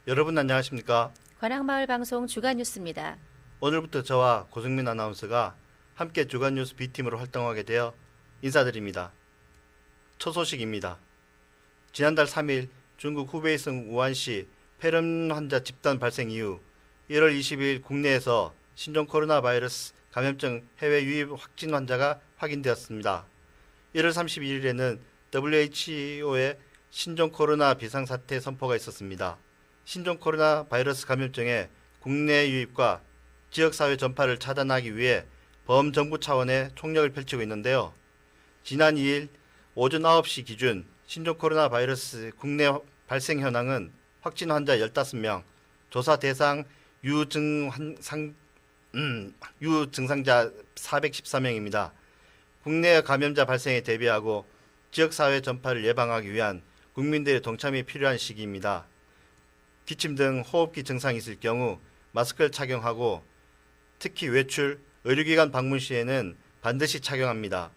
여러분 안녕하십니까? 관악마을방송 주간뉴스입니다. 오늘부터 저와 고승민 아나운서가 함께 주간뉴스 B팀으로 활동하게 되어 인사드립니다. 첫 소식입니다. 지난달 3일 중국 후베이성 우한시 폐렴 환자 집단 발생 이후 1월 20일 국내에서 신종 코로나 바이러스 감염증 해외 유입 확진 환자가 확인되었습니다. 1월 31일에는 WHO의 신종 코로나 비상사태 선포가 있었습니다. 신종 코로나 바이러스 감염증의 국내 유입과 지역사회 전파를 차단하기 위해 범정부 차원의 총력을 펼치고 있는데요. 지난 2일 오전 9시 기준 신종 코로나 바이러스 국내 발생 현황은 확진 환자 15명, 조사 대상 유증상자 414명입니다. 국내 감염자 발생에 대비하고 지역사회 전파를 예방하기 위한 국민들의 동참이 필요한 시기입니다. 기침 등 호흡기 증상이 있을 경우 마스크를 착용하고 특히 외출, 의료기관 방문 시에는 반드시 착용합니다.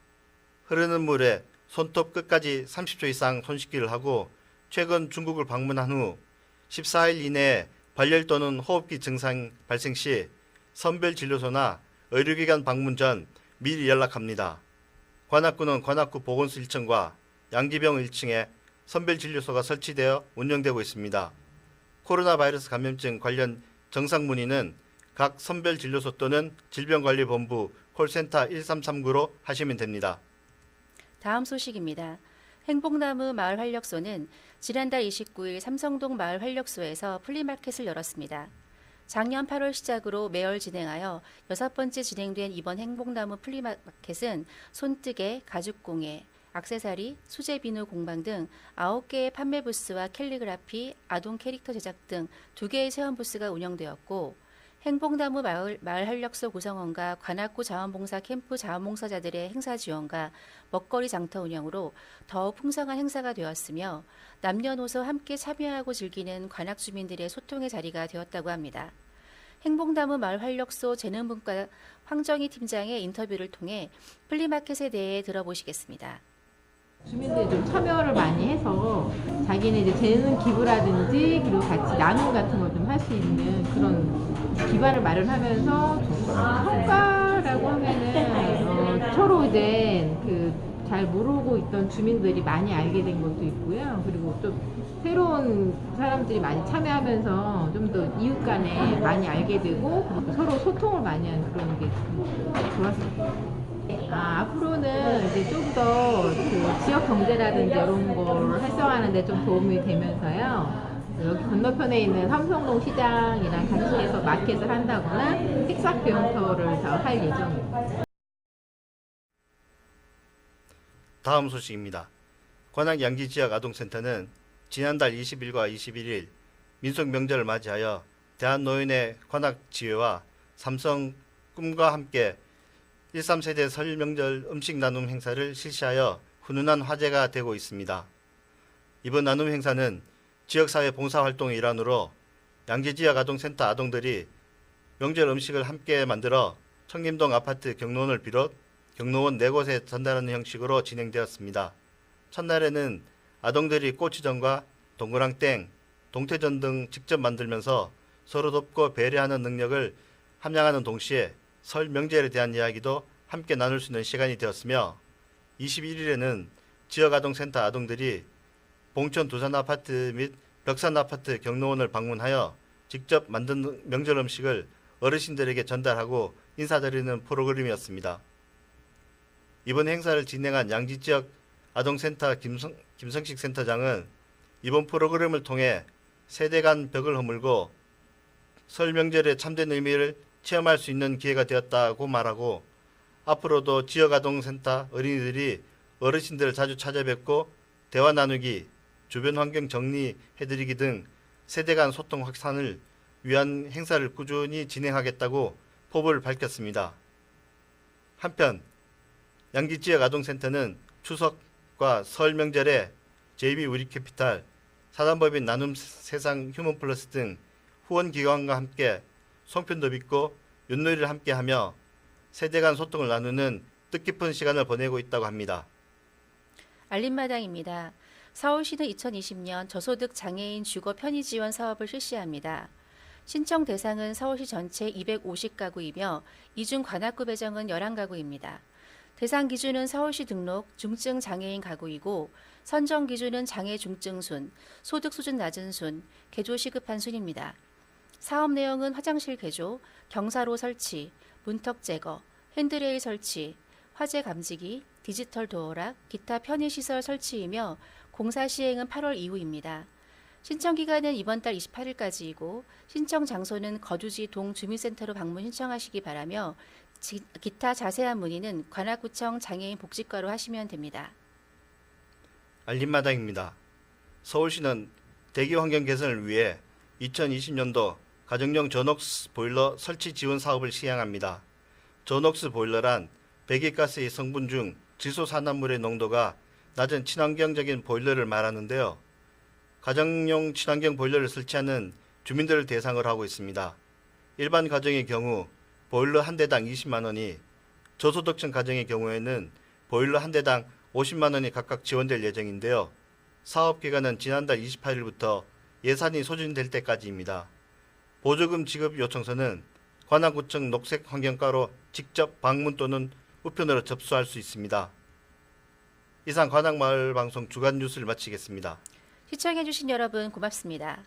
흐르는 물에 손톱 끝까지 30초 이상 손 씻기를 하고 최근 중국을 방문한 후 14일 이내에 발열 또는 호흡기 증상 발생 시 선별진료소나 의료기관 방문 전 미리 연락합니다. 관악구는 관악구 보건소 1층과 양지병 1층에 선별진료소가 설치되어 운영되고 있습니다. 코로나 바이러스 감염증 관련 정상 문의는 각 선별진료소 또는 질병관리본부 콜센터 1339로 하시면 됩니다. 다음 소식입니다. 행복나무 마을활력소는 지난달 29일 삼성동 마을활력소에서 플리마켓을 열었습니다. 작년 8월 시작으로 매월 진행하여 6번째 진행된 이번 행복나무 플리마켓은 손뜨개, 가죽공예, 액세서리, 수제 비누 공방 등 9개의 판매 부스와 캘리그라피, 아동 캐릭터 제작 등 2개의 체험 부스가 운영되었고 행복나무 마을활력소 구성원과 관악구 자원봉사 캠프 자원봉사자들의 행사 지원과 먹거리 장터 운영으로 더욱 풍성한 행사가 되었으며 남녀노소 함께 참여하고 즐기는 관악 주민들의 소통의 자리가 되었다고 합니다. 행복나무 마을활력소 재능분과 황정희 팀장의 인터뷰를 통해 플리마켓에 대해 들어보시겠습니다. 주민들이 좀 참여를 많이 해서 자기네 이제 재능 기부라든지 그리고 같이 나눔 같은 걸 좀 할 수 있는 그런 기반을 마련하면서 성과라고 하면은 서로 이제 그 잘 모르고 있던 주민들이 많이 알게 된 것도 있고요. 그리고 좀 새로운 사람들이 많이 참여하면서 좀 더 이웃 간에 많이 알게 되고 그리고 서로 소통을 많이 하는 그런 게 좋았습니다. 앞으로는 이제 좀 더 그 지역 경제라든지 이런 걸 활성화하는데 좀 도움이 되면서요. 여기 건너편에 있는 삼성동 시장이랑 같이 해서 마켓을 한다거나 식사 교육터를 더 할 예정입니다. 다음 소식입니다. 관악 양지지역 아동센터는 지난달 20일과 21일 민속 명절을 맞이하여 대한노인의 관악지회와 삼성 꿈과 함께 13세대 설 명절 음식 나눔 행사를 실시하여 훈훈한 화제가 되고 있습니다. 이번 나눔 행사는 지역사회 봉사활동의 일환으로 양지지역 아동센터 아동들이 명절 음식을 함께 만들어 청림동 아파트 경로원을 비롯 경로원 4곳에 전달하는 형식으로 진행되었습니다. 첫날에는 아동들이 꼬치전과 동그랑땡, 동태전 등 직접 만들면서 서로 돕고 배려하는 능력을 함양하는 동시에 설 명절에 대한 이야기도 함께 나눌 수 있는 시간이 되었으며 21일에는 지역아동센터 아동들이 봉천 두산아파트 및 벽산아파트 경로원을 방문하여 직접 만든 명절 음식을 어르신들에게 전달하고 인사드리는 프로그램이었습니다. 이번 행사를 진행한 양지지역 아동센터 김성식 센터장은 이번 프로그램을 통해 세대 간 벽을 허물고 설 명절의 참된 의미를 체험할 수 있는 기회가 되었다고 말하고 앞으로도 지역아동센터 어린이들이 어르신들을 자주 찾아뵙고 대화 나누기, 주변 환경 정리해드리기 등 세대 간 소통 확산을 위한 행사를 꾸준히 진행하겠다고 포부를 밝혔습니다. 한편 양지지역 아동센터는 추석과 설 명절에 JB 우리캐피탈, 사단법인 나눔 세상 휴먼플러스 등 후원기관과 함께 송편도 빚고 윷놀이를 함께하며 세대 간 소통을 나누는 뜻깊은 시간을 보내고 있다고 합니다. 알림마당입니다. 서울시는 2020년 저소득 장애인 주거 편의 지원 사업을 실시합니다. 신청 대상은 서울시 전체 250가구이며 이중 관악구 배정은 11가구입니다. 대상 기준은 서울시 등록 중증 장애인 가구이고 선정 기준은 장애 중증 순, 소득 수준 낮은 순, 개조 시급한 순입니다. 사업 내용은 화장실 개조, 경사로 설치, 문턱 제거, 핸드레일 설치, 화재 감지기, 디지털 도어락, 기타 편의시설 설치이며 공사 시행은 8월 이후입니다. 신청 기간은 이번 달 28일까지이고 신청 장소는 거주지 동주민센터로 방문 신청하시기 바라며 기타 자세한 문의는 관악구청 장애인 복지과로 하시면 됩니다. 알림마당입니다. 서울시는 대기 환경 개선을 위해 2020년도 가정용 전옥스 보일러 설치 지원 사업을 시행합니다. 전옥스 보일러란 배기가스의 성분 중 질소산화물의 농도가 낮은 친환경적인 보일러를 말하는데요. 가정용 친환경 보일러를 설치하는 주민들을 대상으로 하고 있습니다. 일반 가정의 경우 보일러 한 대당 20만 원이, 저소득층 가정의 경우에는 보일러 한 대당 50만 원이 각각 지원될 예정인데요. 사업 기간은 지난달 28일부터 예산이 소진될 때까지입니다. 보조금 지급 요청서는 관악구청 녹색환경과로 직접 방문 또는 우편으로 접수할 수 있습니다. 이상 관악마을방송 주간 뉴스를 마치겠습니다. 시청해주신 여러분 고맙습니다.